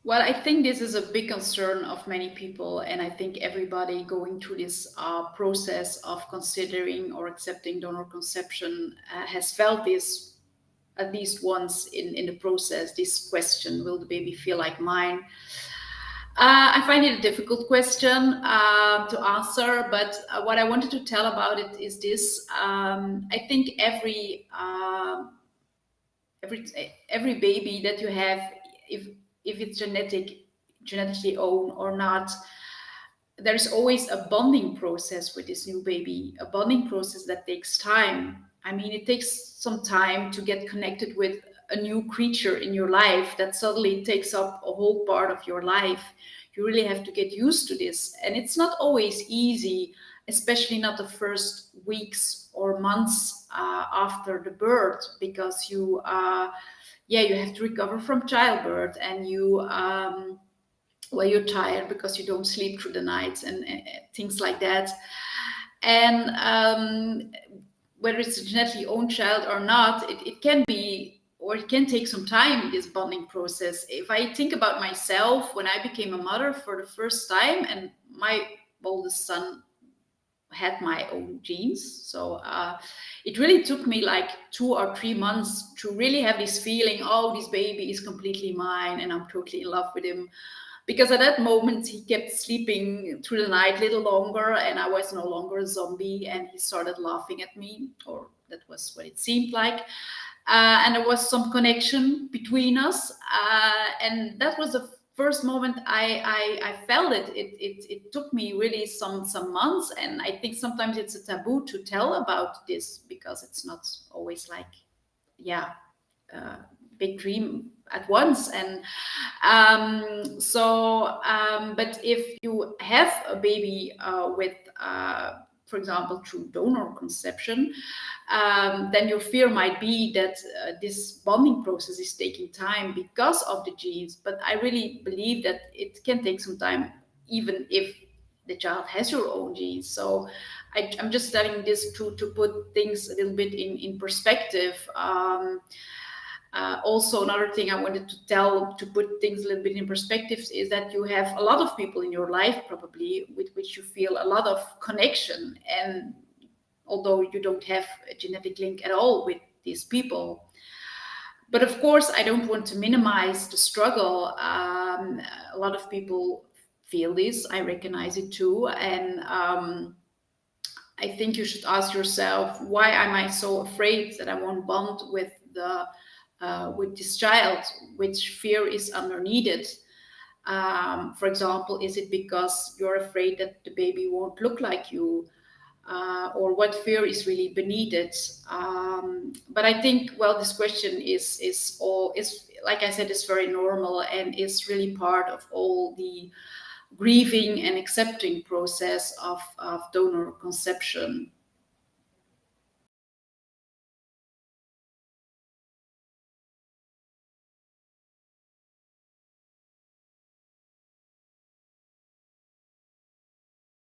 Well, I think this is a big concern of many people, and I think everybody going through this process of considering or accepting donor conception has felt this at least once in the process. This question: will the baby feel like mine? I find it a difficult question to answer, but what I wanted to tell about it is this: I think every every baby that you have, if it's genetically owned or not, there's always a bonding process with this new baby, a bonding process that takes time. I mean, it takes some time to get connected with a new creature in your life that suddenly takes up a whole part of your life. You really have to get used to this, and it's not always easy, especially not the first weeks or months after the birth, because you have to recover from childbirth, and you're tired because you don't sleep through the nights, and things like that. And whether it's a genetically owned child or not, it can be, or it can take some time, this bonding process. If I think about myself, when I became a mother for the first time, and my oldest son had my own genes, so it really took me like 2 or 3 months to really have this feeling, oh, this baby is completely mine and I'm totally in love with him, because at that moment he kept sleeping through the night a little longer, and I was no longer a zombie, and he started laughing at me, or that was what it seemed like. And there was some connection between us, and that was the first moment I felt it. It took me really some months, and I think sometimes it's a taboo to tell about this because it's not always like, yeah, uh, big dream at once. And but if you have a baby with for example through donor conception, then your fear might be that this bonding process is taking time because of the genes, but I really believe that it can take some time even if the child has your own genes. So I'm just telling this to put things a little bit in perspective. Also, another thing I wanted to tell to put things a little bit in perspective is that you have a lot of people in your life probably with which you feel a lot of connection, and although you don't have a genetic link at all with these people. But of course, I don't want to minimize the struggle. A lot of people feel this. I recognize it too, and I think you should ask yourself, why am I so afraid that I won't bond with this child? Which fear is underneath it? For example, is it because you're afraid that the baby won't look like you? Or what fear is really beneath it? But I think, well, this question is like I said, is very normal and is really part of all the grieving and accepting process of donor conception.